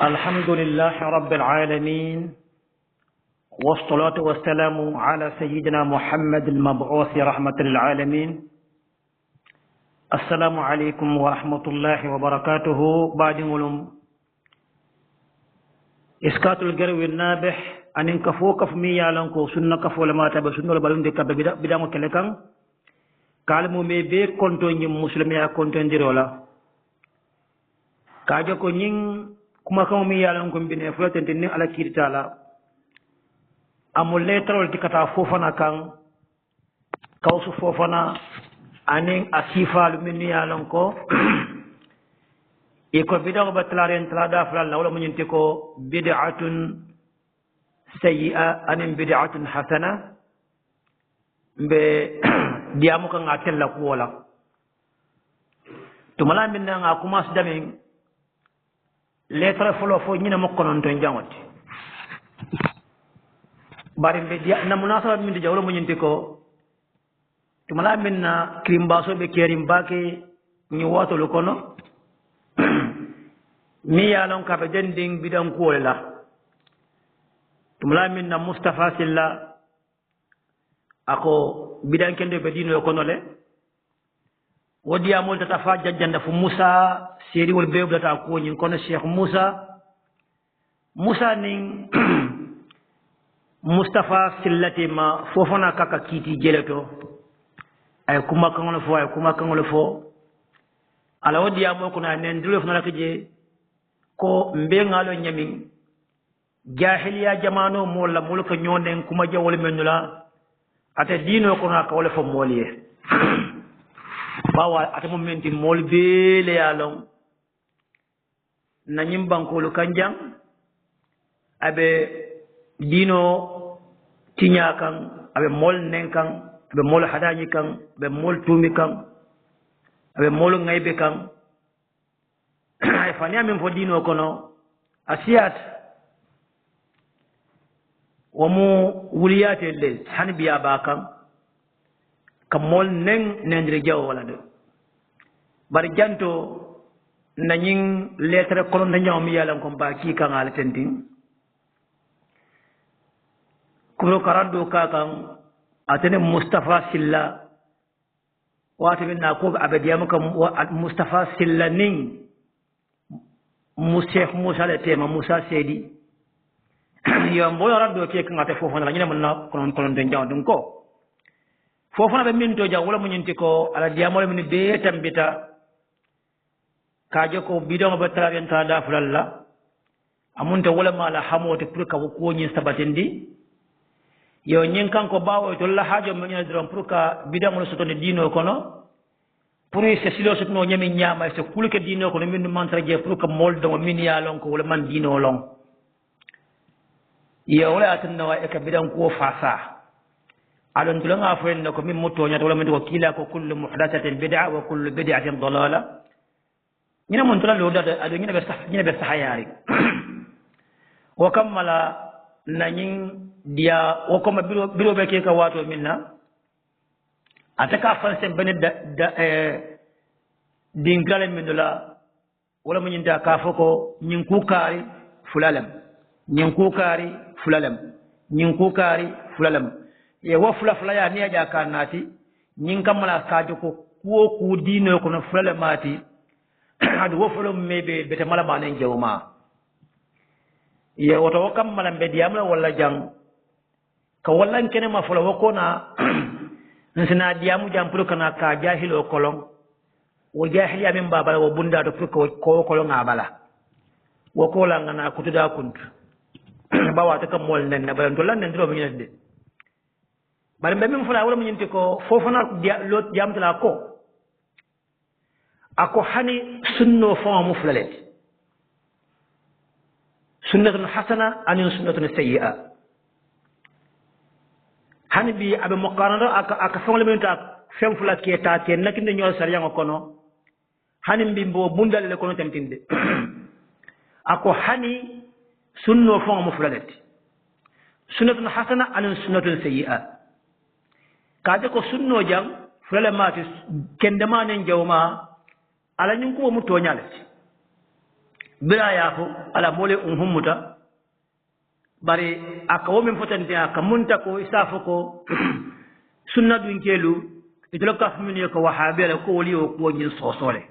الحمد لله رب العالمين والصلاة والسلام على سيدنا محمد المبعوث رحمة للعالمين. السلام عليكم ورحمة الله وبركاته. بعد ملوم إسكات الجرو النابح أن كفو كف ميا لنكو سنة كفو لما تبى سنة لبلون دي كب بدا مكلكان كالمو مي بي كونتو ني مسلمي كونتو نديرولا كاجو كو نين kuma kan mi yalan ko mbine fulatan tin ala kirtala amul letrol tikata fofana kan kawsu fofana anin asifalu min yalan ko e ko bidago batlaren tlada fulal wala munyinte ko bid'atun sayyi'a anin bid'atun hasana be diamu kan atella ko wala to mala min nga kuma sdamin lettre folo fo ñina mo konon to jangote bari be dia na munasaba min di jawlo mo ñinti ko to mala minna krimbaso be kerim bake ni wato lu kono mi yalon ka be dending bidan ko la to mala minna mustafa silla ako bidan kende be dino kono le wodi amol tata fa jajjanda fu Musa seri wol beub data ko nyin kono Sheikh Musa ning Mustafa sillati ma fofona kaka kiti jeleto ay kuma kan fo ala wodi amol kuna nen dulo fona lakje ko mbe ngalo nyami jahiliya jamano molla mulka nyonden kuma jawol menula ate dino ko na ka wala fo moliye bawa ata momenti mol bele yalon na nyimbankolu kanjang abe dino tinya kan abe mol nen kan abe mol hadani kan abe mol tumi kan abe mol ngaybe kan ay fanya min fo dino kono asiyat wamu wuliyate lel hanbiya bakan kamol nen nendre jaw wala de bar janto nañing lettre kolon da ñaw mi yalan ko ba ki kan ala tentin ko karando ka kan atene Mustafa silla wata min na ko abadiyam kam Mustafa silla ning Sheikh Musa le tema Musa sedi yo mboyo rando ke kan ate fofo na ñina man na kolon de jaw dum ko fofana be min to jaw wala mo nyinti ko ala diamol min be tambita kaaje ko bidon ba tragen ta da fulalla amunta wala mala hamote pour ka ko nyin sabatendi yo nyin kan ko bawo to la hajo mo nyina drom pour ka bidon mo soto ne dino kono pour se silo sot no nyami nyama se kulke dino kono min man traje pour ka moldo mo min ya lon ko wala man dino lon yo wala atanna wa e ka bidon ko fasa alon tulanga fen ko min mutto nyata wala min ko kila ko kullu muhdathatin bid'a wa kullu bid'atin dalala ñina mon tula lo dada ado ñina be sahayari wa kammala nañin dia o ko biro be ke ka wato minna ataka fansen bene da dingale min dula wala mun inda ka foko ñin ku kari fulalam ye wo fula ya ni aja kanati nyin kamala kajo ko kuo ku dino ko no fula mati adu wo fula mebe bete mala banen jawma ye woto kamala be diamla wala jang ka wala kene ma fula woko na nsina diamu jam pour kana ka jahilo kolon wo jahiliya min baba wo bunda do pour ko kolon ngabala wo ko la ngana kutuda kuntu bawa ta kam mol nen na balan to lan nen do mi de bari be min fula wala mun yinti ko fofana lot jamtala ko ako hani sunno fo mu fulalet sunnatun hasana an sunnatun sayyi'a hani bi abe muqarrara aka fawle min ta fem fula ke ta ke nakinde ñol sar yango kono hani bi mbo bundal le kono tantinde ako hani sunno fo mu fulalet sunnatun hasana an sunnatun sayyi'a kaje ko sunno jang fulale mati kendemanen jawma ala nyun ko mu toñale bira yafo ala mole hummuta bari aka wo min fotante aka munta ko isafo ko sunna dun kelu itolo ka fumini ko wahabi ala ko woli o ko nyin sosole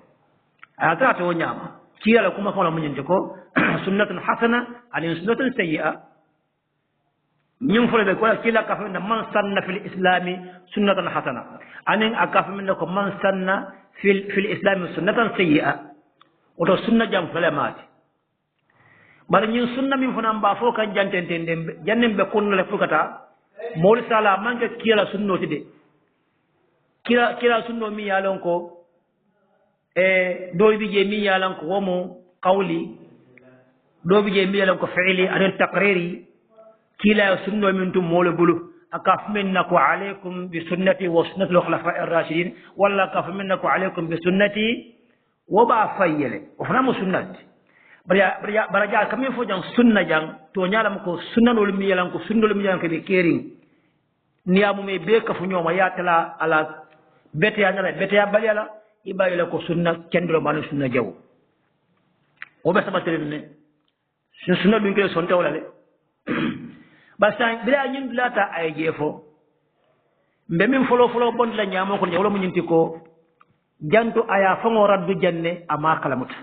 aka to nyama kiyala kuma ko la munyin ko sunnatun hasana ali sunnatun sayyi'a ñing fole be ko kila ka fumina man sanna fil islami sunnatan hasana anin aka fumina ko man sanna fil islami sunnatan sayyi'a oto sunna jam fele mati bari ñin sunna min fana mba fo kan jantentende jannen be kunna le fukata mawli sala manke kila sunno tide kila sunno mi yalon ko do bi je mi yalan ko womo qawli do bi je mi yalan ko fi'li an taqriri kila sunno min tum molo bulu akaf minnaku alaykum bi sunnati wa sunnati al-khulafa'i ar-rashidin wala akaf minnaku alaykum bi sunnati wa ba fayyele o fana mo sunnati baraja kami fo jang sunna jang to nyalam ko sunnanul mi yalan ko sunnul mi yalan ko be kering niyamu me be ka fu nyoma yatala ala bete ya nyala bete ya baliyala ibayila ko sunna kendro manu sunna jaw o be sabatere ne sunna dun ke sonta wala le basa bila ñun lata ay jefo mbe min folo bon la nyamo ko wala mu ñinti ko jantu aya fango raddu janne ama kalamuta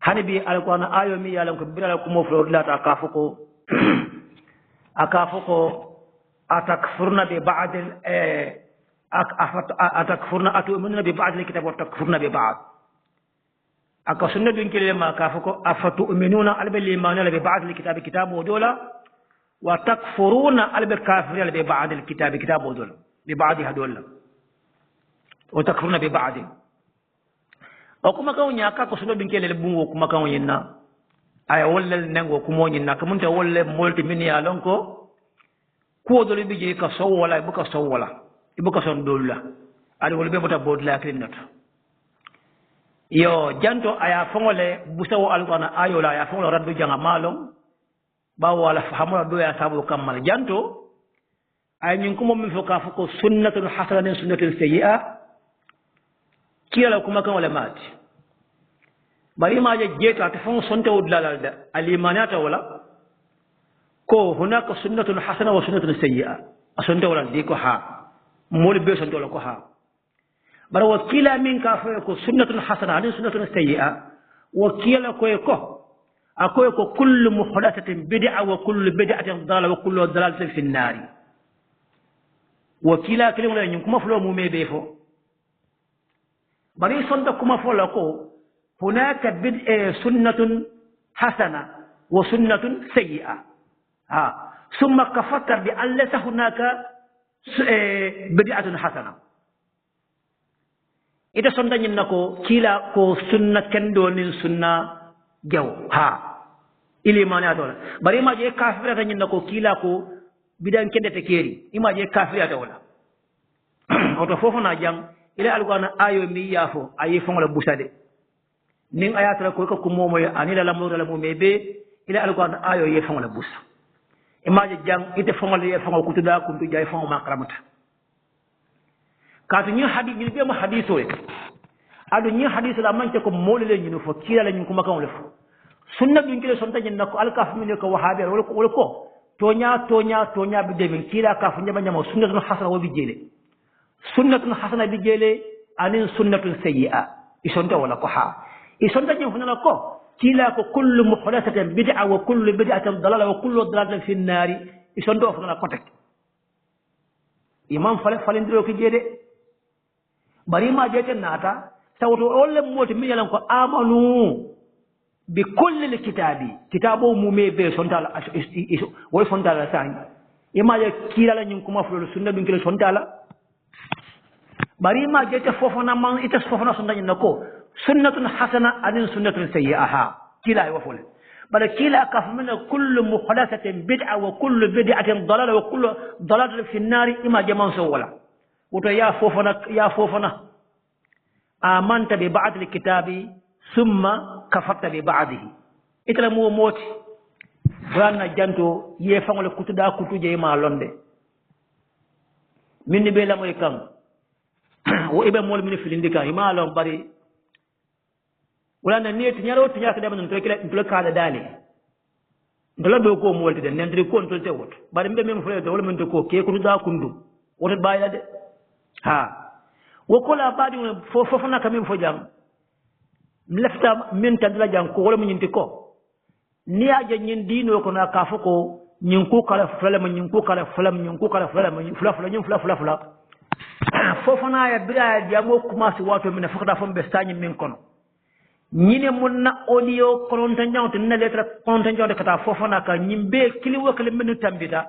hani bi alquran ayo mi yalan ko bilal ko mo folo lata akafuko atakfurna bi ba'd atakfurna atu'minuna bi ba'd alkitab wa takfurna bi ba'd aka sunna dun kele ma kafuko afatu'minuna albil iman bi ba'd alkitab kitab wa dola wa takfuruna albil kafir bi ba'd alkitab kitab wa dola bi ba'd hadola wa takfuruna bi ba'd o kuma kaw nyaka ko sunna dun kele bungo kuma kaw yinna aya wolle nengo kumo nyinna kamunta wolle molti min ya lonko ko dole bi je ka sawwala ibuka sawwala ibuka son dolla ali wol be bota bodla klinat yo janto aya fongole busawo alqana ayo la aya fongole raddu janga malom bawo wala fahamula do ya sabu kamal janto ay ñun ko mom mi foka foko sunnatun hasanatun sunnatun sayyi'a kila kuma kan wala mati bari ma je jeta ta fon sonte wudlalal da alimanata wala ko hunaka sunnatun hasana wa sunnatun sayyi'a asonte wala di ko ha mol be sonte wala ko ha bara wakila min ka fa ko sunnatun hasana ani sunnatun sayyi'a wakila ko akoy ko kullu muhdathatin bid'a wa kullu bid'atin dalala wa kullu dalalatin fi an-nar wakila kile wala nyum kuma flo mu mebe fo bari sonda kuma fo la ko hunaka bid'a sunnatun hasana wa sunnatun sayyi'a ثم كفكر بأن ليس هناك بدعة حسنة إذا سندني نكو كلا كو سنة كندون سنة جو إلي ما نادولا بري ما جه كافر تني نكو كلا كو بدان كنده تكيري إما جه كافر أدولا أو تفوفنا جام إلى ألقانا آيو ميافو آيو فون لبوسادة نين آيات لكو كمومو أني لا لمور لا مومبي إلى ألقانا آيو يفون لبوسا imaje jang ite fongol ye fongol kutuda kuntu jay fongol makramata kaatu ñu hadith ñu be ma haditho e adu ñu hadith la manke ko molele ñu fo kila la ñu ko makam le fo sunna duñ kile sonta ñu nako alkaf mi ne ko wahabi wala ko tonya bi demin kila ka fu ñama ñama sunnatun hasana wo bi jele sunnatun hasana bi jele anin sunnatun sayyi'a isonta wala ko isonta ñu fu na ko كلا كل محدثة بدعة وكل بدعة ضلالة وكل ضلالة في النار يسندو فنا كوتك إمام فلان دلو كي جيدي بري ما جيت ناتا سوتو اول موت مي يلان كو امنوا بكل الكتاب كتابو مومي بي سونتال وي سونتال سان إما كلا لا نيم كوما فلو سنة بين كلا سونتال بري ما جيت فوفنا مان إتس فوفنا سنة نكو سنة حسنة أن سنة سيئة كلا يوفول بل كلا كفمن كل محدثة بدعة وكل بدعة ضلالة وكل ضلالة في النار إما جمان سولا وتا يا فوفنا آمنت ببعض الكتاب ثم كفرت ببعضه إتلا موت برانا جانتو يفعل كتدا كتو جيما لونde من بلا مويكم وإبا مول من فلندكا إما لون بري wala na ne tinyaro tinya ka da man to kala dale ndola do ko mo wolti de nendri ko to te wot bari mbe mem fure to wala men to ko ke ko da kundu wota bayla de ha wo ko la badi fo na kamim fo jam lefta min tan la jam ko wala mun nyinti ko ni aja nyin dino ko na ka fo ko nyin ko kala fala man nyin ko kala fala nyin ko kala fala man fula nyin fula fo na ya bira ya mo kuma si wato min fakda fo be stañi min kono ñine mun na audio kononta ñawte na lettre kononta ñawte kata fofana ka ñimbe kili wakale menu tambita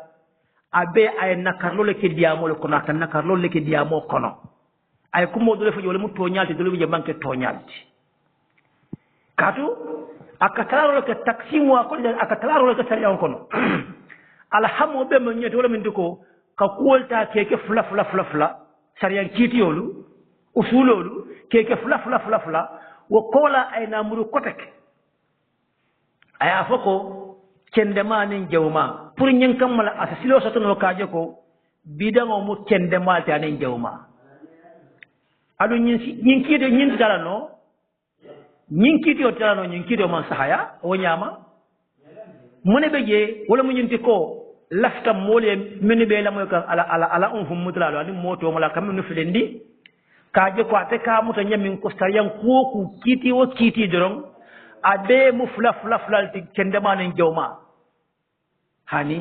abe ay nakarlo le ke diamo le kono tan nakarlo le ke diamo kono ay kumo dole fa jole mu to ñalti dole je banke to ñalti katu akatararo le ke taksim wa ko akatararo le ke sariya kono alhamu be mo ñete wala min diko ka kuolta keke fula sariya kitiyolu usulolu keke fula wo kola ay namuru kotek aya foko kendema nin jawma pour nyen kamala asilo sotono kaaje ko bidango mu kendema ta nin jawma adu nyin kide nyin dalano nyin kide man sahaya o nyama mune beje wala mu nyinti ko lafta mole mini be la moy ka ala on fum mutlalo ani moto mala kam nu filendi kaje ko ate ka muta nyamin ko sariyan ko ku kiti dorong abe mu fula ti kende manen jawma hani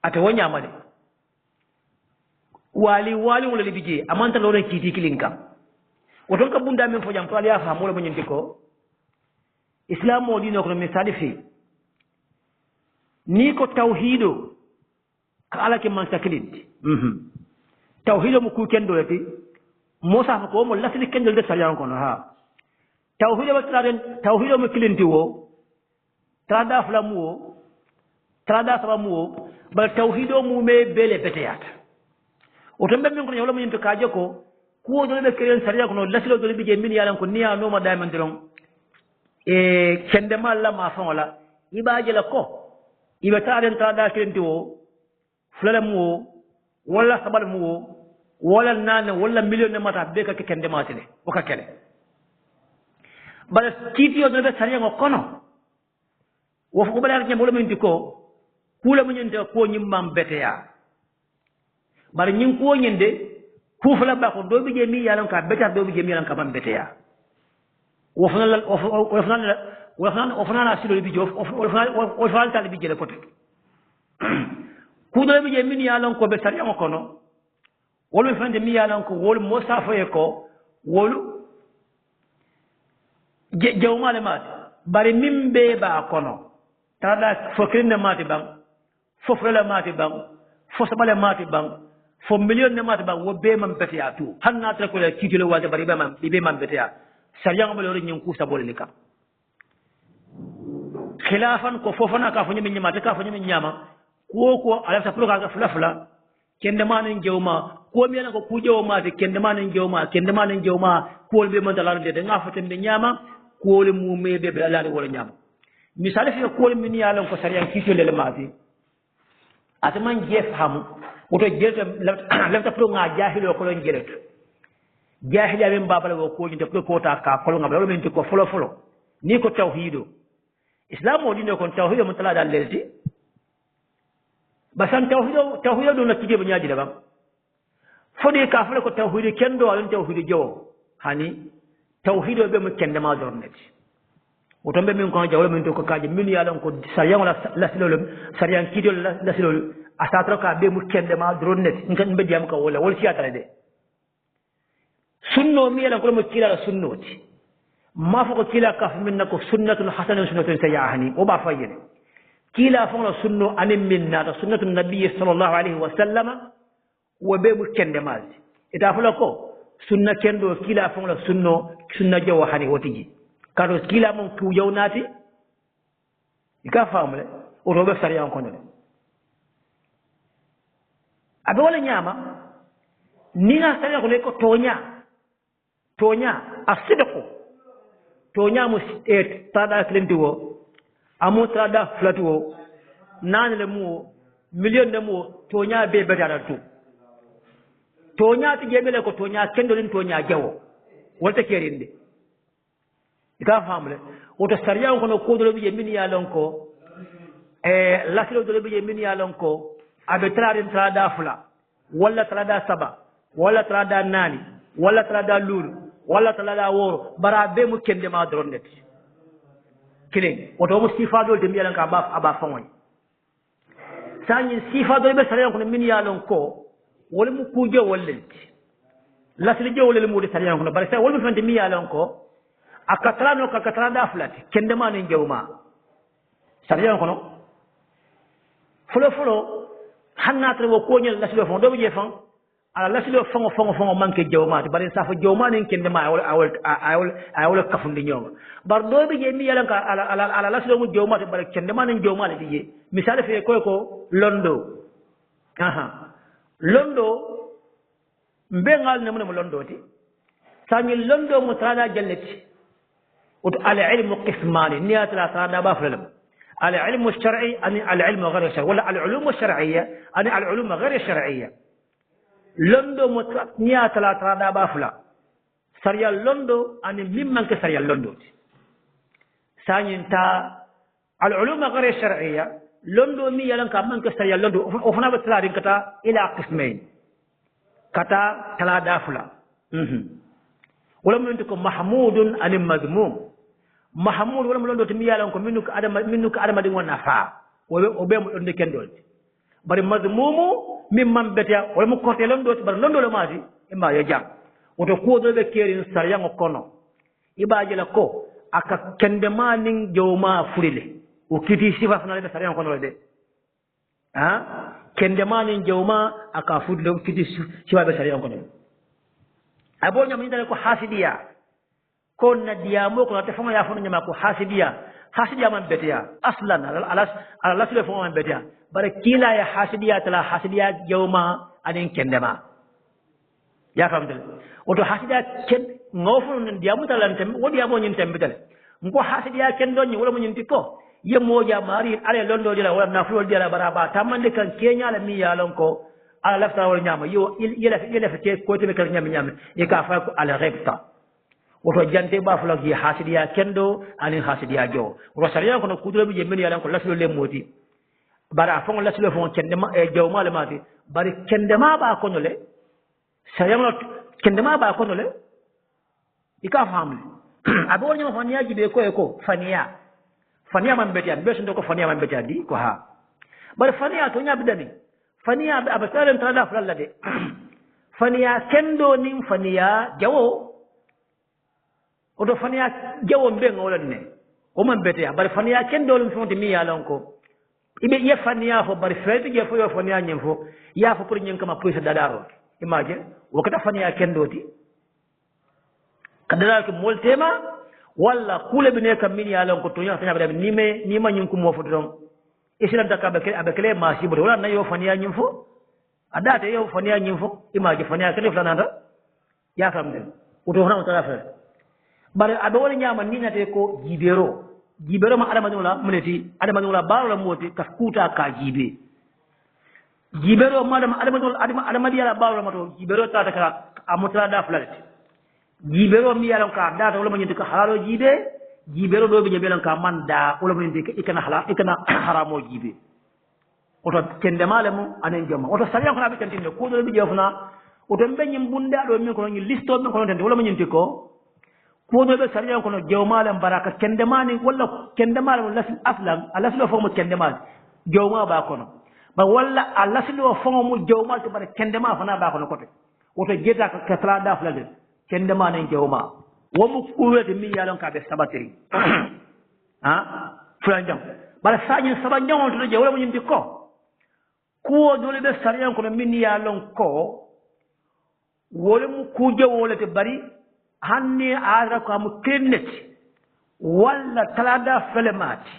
ate wonya male wali wala libije amanta lore kiti kilinka woton ka bunda men fo jam to aliya fa mo lo nyindi ko islam mo dino ko misali fi ni ko tawhido ka ala ke man sakiliti tawhido mu ku kendo yati Musa ko mo lasli kenjel de sariyan kono ha tawhido mo kilinti wo trada flamu wo trada sabamu wo bal tawhido mu me bele beteyata o to mbem ko nyawla mo yinto kaaje ko ko do be kelen sariya kono laslo do be je min yalan ko niya no ma dayman diron e kende malla ma fongola ibaje la ko ibe taaren trada kilinti wo flamu wo wala sabal mu wo wala nane wala million ne mata be ka kende matine o ka kele bala kitiyo do be sariya ngo kono wo fu bala nyam wala min diko kula mun nyinde ko nyimmam beteya bar nyin ko nyinde ku fula ba ko do bi je mi yalan ka beta do bi je mi yalan ka bam beteya wo fana la silo bi jof wo fana tal bi jele kote ku do bi je min yalan ko be sariya ngo kono wolu fande mi yalan ko wolu mosafo e ko wolu jawmale mate bari mimbe ba kono tada fokrinne mate bang fo frela mate bang fo sabale mate bang fo million ne mate bang wo be mam betiya tu hanna ta ko la kitilo walde bari be mam betiya sariya ngol nyin ku sabole lika khilafan ko fofana ka fo nyimi nyama ka fo nyimi nyama ko ala sa pro ka fula kende manen jewma ko mi ko ku jewma de kende manen jewma ko be man dalal de nga fatem de nyama ko le mu me be dalal wala nyama misale fi ko le min yalan ko sariyan kito le mati atman jef hamu oto jelta lafta pro nga jahilo ko lon jelet jahila be babala ko ni de ko ta ka ko nga wala min ko folo ni ko tawhido islam o dino ko tawhido mutala dal lelti basan tawhido do na kije banyaji da ba fodi ka fule ko tawhido kendo alon tawhido jawo hani tawhido be mu kende ma dorneti oto be min ko jawlo min to ko kaaje min yalan ko sariyan la silol sariyan kido la silol asatro ka be mu kende ma dorneti ngan be diam ko wala wol siata de sunno mi yalan ko mo kila sunnoti ma fa ko kila ka min nako sunnatun hasanatun sunnatun sayahani o ba fayene kila fa sunno anim minna sunnatun nabiy sallallahu alaihi wasallam wo be mu kende malti ita fa ko sunna kendo kila fa sunna jaw hani wotiji kado kila mon ku yawnati ika famle o robe sariya ko ne abe wala nyama ni na sariya ko tonya asidako tonya mu tada klenti wo amu tada flat wo nan le mu million de mu tonya be betara tu tonya ti jemele ko tonya kendo lin tonya jawo wolta kerinde ika famle woto sariya kono ko do be min ya lon ko lasilo do be min ya lon ko abe trarin trada fula wala trada saba wala trada nani wala trada lulu wala trada woro bara be mu kende ma dronnet kilin woto mo sifa do de mi yalan ka aba fangoy sanyi sifa do be sariya kono min ya lon ko wala mu kuje wallenti lasilo je wala mu de sariya kono bara sa wala mu fente mi ya lon ko akatrano ka katrada fulati kende ma ne jewma sariya kono fulo hannatre wo koñel lasilo fon do be je fan ala lasilo fongo manke jewma bari sa fa jewma ne kende ma awol kafundi ñoma bar do be je mi yalan ka ala lasilo mu jewma bari kende ma ne jewma le je misale fe ko londo londo mbengal ne mo londo ti sanyi londo mo trada jalleti العلم قسمان نيات لا ترى بافلم العلم الشرعي أن العلم غير الشرعي ولا العلوم الشرعية أن العلوم غير الشرعية لندو نيات لا ترى بافلا سريا لندو أن ممن كسريا لندو ثانيا تا العلوم غير الشرعية لندو مي يلان كمان كسريا لندو وفنا بتلارين كتا إلى قسمين كتا تلا دافلا ولم ينتكم محمود عن المذموم محمود ولم لندو تميالون كو منك ادم دي ونا فا وبيم لندو كندول بري مذموم ممن بتا ولم كوتي لندو بر لندو لماتي اما يجام woto kuodo be kerin saryango kono ibaje la ko aka kendema ning jowma furile o kiti sifa fana be saryango kono de ha kendema ning jowma aka furile o kiti sifa be saryango kono abo nyam indale ko hasidiya ko nadiya mo ko tafama ya fona nyama ko hasidiya man betiya aslan ala lasle fo man betiya bare kila ya hasidiya tala hasidiya jawma anin kendema ya famdel oto hasidiya ken ngofu ndiya mutalan tem wodi abo nyin tembetale ngo hasidiya ken donni wala mo nyin tikko yemoja mari ale londo dila wala na fulol dila baraba tamande kan kenya la mi yalon ko ala lafta wala nyama yo yela fe ko te kal nyama e ka fa ko ala ghibta woto jante ba fulak yi hasidiya kendo ani hasidiya jo ro sariya ko no kudro bi jemeni yalan ko laslo le moti bara fon laslo fon kende ma e jaw mala mati bari kende ma ba ko nole sariya no kende ma ba ko nole ika famli abo nyama faniya jibe ko faniya man betiya be so ko faniya man betiya di ko ha bari faniya to nyabi dani faniya abasalen tada fulalla de faniya kendo nin faniya jawo oto faniya jawo mbenga wala ne o man bete bari faniya kendo lum fonti mi yalon ko ibe ye faniya fo bari fete je fo yo faniya nyem fo ya fo pour nyen kama puisa dadaro imagine wakata faniya kendo ti kadara ko moltema walla kule bine kam min yalon ko to nya tanya be ni ma nyin ko mo fo don islam ta abekele masibo wala na yo faniya nyim fo adate yo faniya nyim fo imagine faniya kele flananda ya famde uto hona ta fa bare abe wala nyama ni nate ko jibero ma adama dula muneti adama dula baro moti ka kuta ka jibero madam adama diala baro mato jibero ta ka amutla da flat jibero mi yalan ka data wala muneti ka halalo jibero do be jebelan ka manda wala muneti ikana haramo jibe oto kende malamu anen joma oto sariya ko abe tantinde ko do be jofna oto mbenyim bunda do mi ko ni listo mi ko tantinde wala muneti ko ko do be sariya ko no jawmalam baraka kendemani wala kendemalam lasil aslam alaslo fo mo kendemal jawma ba kono ba wala alaslo fo mo jawmal to bare kendema fana ba kono kote woto jeta ka kasra da fulade kendemani jawma wo mu kuwete mi yalon ka be sabatiri ha fulanjam bara sañi sabanjam to je wala mo nyimti ko do le be sariya ko no min yalon ko wala mu kuje wala te bari hanni aada ko am kenneti walla talada felemati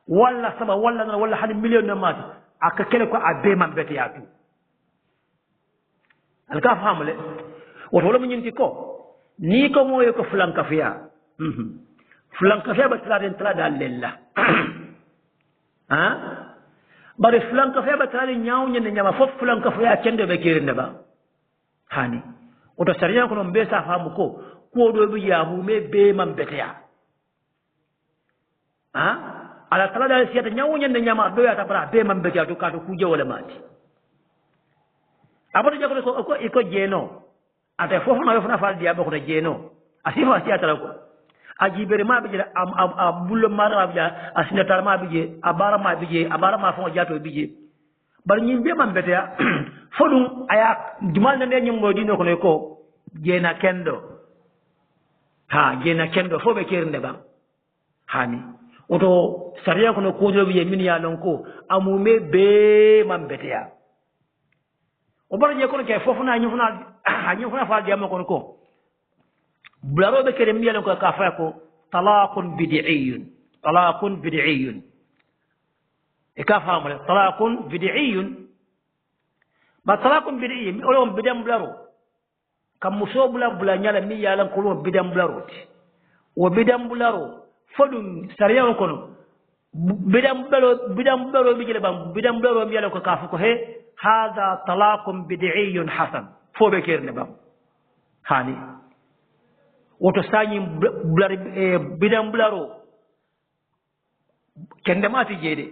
walla saba walla hadi million mati aka kele ko abe man beti yatu alka famle woto wala nyinti ko ni ko moye ko flanka fiya ba talada lella ha bare flanka fiya ba talada nyaaw nyende nyama fof flanka fiya kende be kirinde ba hani woto sariya ko no be sa famu ko do bi yamu me be man beteya ha ala tala dal siyata nyawunya ne nyama do ya ta bara be man be ta to ka to kuje wala mati abata jago ko iko jeno ata fofu na yofu na fal dia ko jeno asifa siyata ko ajibere ma be abullo ma ra be asinatar ma be abara ma fo jato be bar ñim be man betea fodum aya jumal ne ñim mo dino ko ne ko jena kendo fo be kernde ba hani oto sariya ko no ko do bi min ya lon ko amume be man betea o bar je ko ke fofu na ñu funa fa diam ko bularo be kere mi ya lon ko ka fa ko talaqun bid'iyyun إكافهم طلاق بدعي ما طلاق بدعي أولهم بدم بلارو كم مصوب بلا نيالا مية لم كلهم بدم بلارو وبدم بلارو فدون سريان كنو بدم بلارو بيجي بام بدم بلارو ميالا كافو هي هذا طلاق بدعي حسن فو بكير نبام هاني وتستاني بدم بلارو كندما تجيدي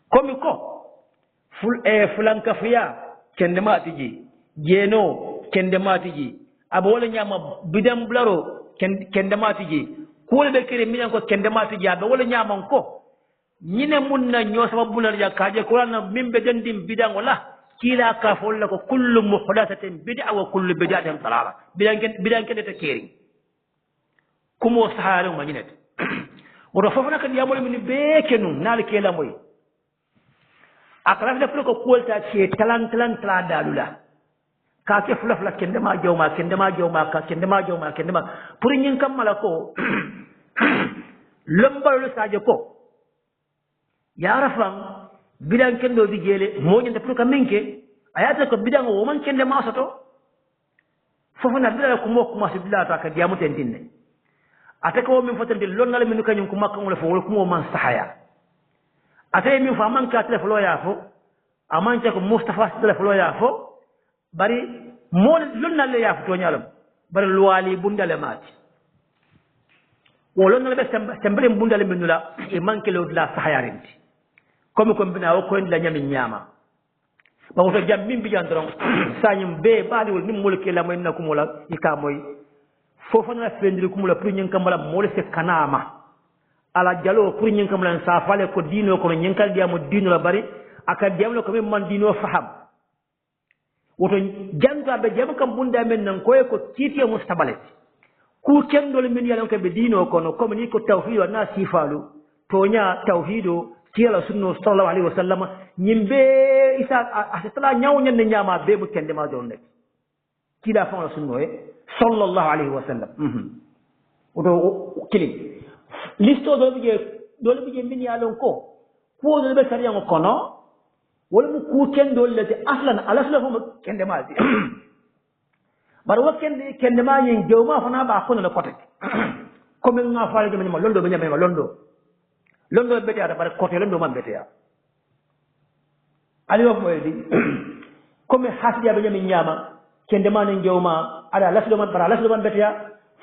komi ko fulankafiya kende matiji jeno kende matiji aba wala nyama bidam blaro kende matiji kule be kire minan ko kende matiji aba wala nyama ko nyine munna nyo sababu na ya kaje qur'an mimbe dendim bidan wala kila ka folla ko kullu muhdathatin bid'a wa kullu bid'atin dalala bidan kende ta keri kumo saharo ma nyine woto fofana kan yamol min be kenu nal kela moy akala def ko kolta ci talan tla dalula ka ke fulafla kende ma jawma pour ñin kam mala ko lombal lu saje ko ya rafam bidan kendo di jele mo ñen pour ka minke ayata ko bidan o man kende ma soto fofana bila ko mo kuma sibila ta ka diamu tendinne ataka wo min fotande lonnal min kanyum ko makka ngol fo wol ko man sahaya atay min fa man ka telefo ya fo aman ko mustafa telefo ya fo bari mo lonnal ya fo to nyalam bari luwali bundale mati wo lonnal be sembre bundale min nula e manke lo la sahaya renti comme ko bina wo ko la nyami nyama ba woto jam min bi jandron sanyum be baadi wol nim molke la moy nakum wala ika moy fofo na fendiri kumula pour nyin kamala mole se kanama ala jalo pour nyin kamala sa fale ko dino ko nyin kal diamo dino la bari aka diamo ko man dino faham woto janta be jam kam bunda men nan ko titi mustabale ku kendol min yalan ko be dino ko no comme ni ko tawhid wa nasifalu tonya tawhido tiala sunno sallallahu alaihi wasallam nyimbe isa asitala nyaw nyen nyama be mu kende ma don nek kila fa sunno sallallahu alaihi wasallam oto kili listo do bije min yalon ko do be sariya ko no wala mu ku kendo lati aslan alasla fo kende ma di bar wa kende ma yin jewma fana ba ko no kote ko men nga faale jëm ma londo be nyame ma londo be ta bar kote londo man be ta ali wa moy di ko me hasiya be nyame nyama kende ma nen jewma ala laslo man betia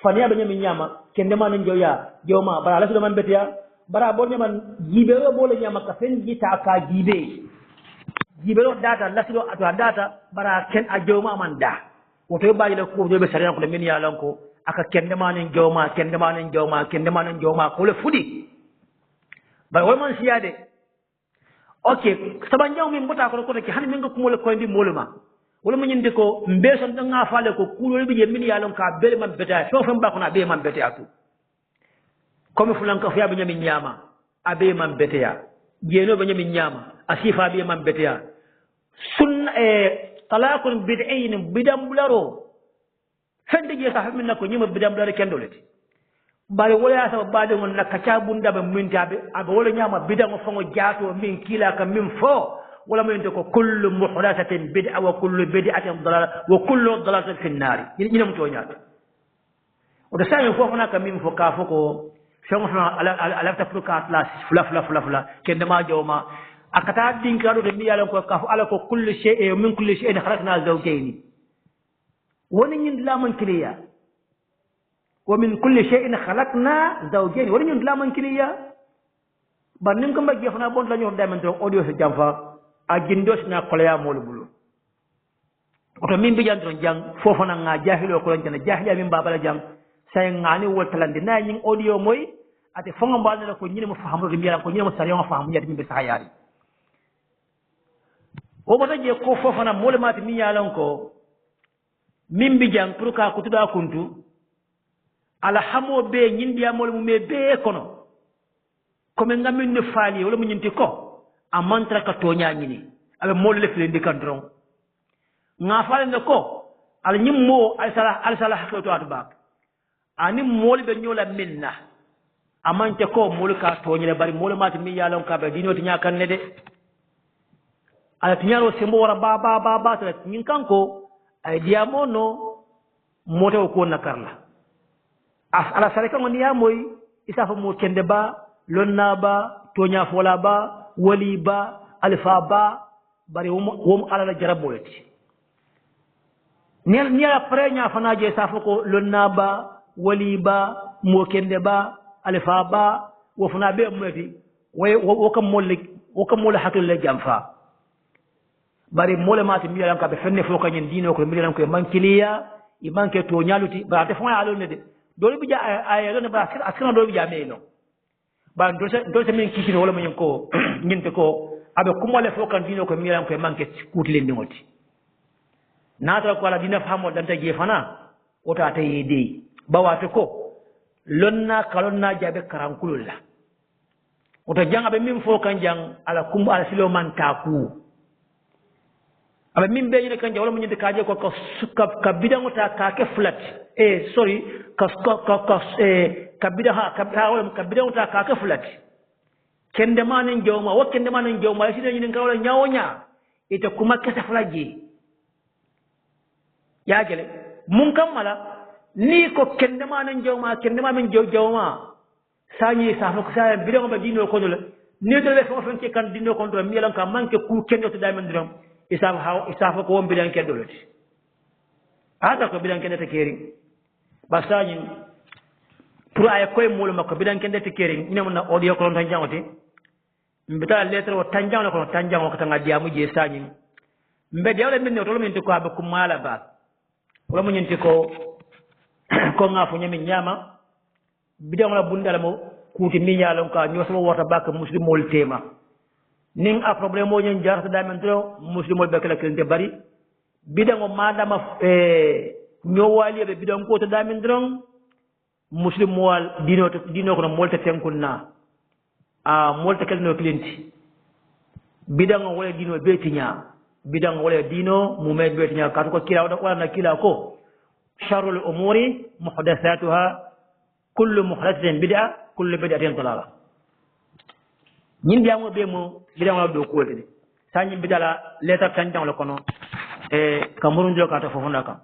fania be nyami nyama kende ma nen joya jewma bara laslo man betia bara bo nyaman jibe ro bo le nyama ka fen jita ka jibe ro data laslo atwa data bara ken a jewma man da woto baaji le ko be sariya ko min ya lanko aka kende ma nen jewma ko le fudi bara wol man siyade okay saban jaw min bota ko ki han min ko mo le ko ndi moluma wala mo ñinde ko mbeson da nga faale ko kuulol bi je min yalon ka bele man beta so fam ba ko na be man beta atu comme fulan ka fiya be ñami ñama abe man beta jeno be ñami ñama asifa be man beta sunna talaqun bid'in bidam bularo fende je sa min nako ñima bidam bularo kendoleti bari wala sa baade ngon nakka bunda be min tabe aba wala ñama bidam fango jaato min kila ka min fo ولا ما ينتكو كل محدثة بدعة وكل بدعة ضلالة وكل ضلالة في النار ينم توñat وده سامي فوفنا كمين فوكافوكو فيما على تفرقات لا فلا كندما جوما أكتاد دين كانوا دمي على كافو على كل شيء ومن كل شيء خلقنا زوجين ونين لا من كليا ومن كل شيء خلقنا زوجين ورني لا من كليا بانم كم بجي فنا بون لا نيو دايمن تو اوديو سي جامفا اجندوس نا كوليا مول بلو oto min bi jandron jang fofona nga jahilo ko lon jahiliya min babala jang say ngani woltalande na nyin audio moy ate fonga mbal na ko nyine mo fahamu rim yaram ko nyine mo sari mo fahamu yadi min be sahayari o bota je ko fofona mole mati mi yalan ko min bi jang pour ka ko tuda kuntu ala hamo be nyindi amol mu me be kono ko men ngamin ne faali wala mu nyinti ko amantra ka tonya nyini abe mole le fili ndikandron nga fale ne ko al nyimmo al sala hakto atbak ani mol be nyola minna amante ko mol ka toñile bari mol mati mi yalon ka be dino tinya kan ne de ala tinyaro sembo wara ba ta nyin kanko ay diamono moto ko nakarla ala sare kan woni ya moy isafa mo kende ba lonna ba tonya fola ba wali ba alfa ba bari wom ala la jarabolati ni après nya fana je safako lonna ba wali ba mo kende ba alfa ba wo fana be mati way wo kam mol hakil le jamfa bari mole mati mi yalan ka be fenne fo ka nyen dino ko mi yalan ko mankiliya i manke to nyaluti ba te fon alo ne de do bi ja ay do ne ba askana do bi ja me no ba do se min kikino wala mun ko nyinte ko abe kumole fo kan dino ko mi yalan ko manke kutile ndingoti nata ko ala dina famo danta je fana wota ta yede bawate ko lonna kalonna jabe karankululla wota janga be min fo kan jang ala kumba ala silo man taku abe min be kan jang wala mun yinde kaje ko ka bidango ta ka ke flat sorry ka bidaha wala ka bidango ta ka ke flat kende manen jawma wakende manen jawma sino yinde kawla nyawonya ite kuma kesa flaji ya jele mun kammala ni ko kendema nan kendema min jawma sañi sa ko sa bido ba dino ko dole ni do le fo fenke kan dino ko do mi lan ka manke ku kendo to diamond drum isa ko won bidan ke dole ata ko bidan ke ta kering basañi pour ay koy mulu makko bidan ke ta kering ina mun na audio ko ton jangote mbita lettre o tanjang ko tanjang ko tanga diamu je sañi mbede wala min to min ko abe ko mala ba wala mu ñenti ko nga fo ñami ñama bidon la bundala mo kuti mi ñalon ka ñoo sama wota bak muslimol tema ning a problème mo ñen jarta da men tro muslimol bak la kente bari bidon madama ñoo wali be bidon ko to da men dron muslim wal dino ko no molta tenkunna molta kelno clienti bidon wala dino betinya bidang wala dino mumed betinya ka ko kila wala na kila ko sharul umuri muhdathatuha kullu muhdathatin bid'a kullu bid'atin dalala ñin diamo be mo bidang wala do ko de sa ñim bidala letter tan jang la kono kamurun jo ka ta fofu ndaka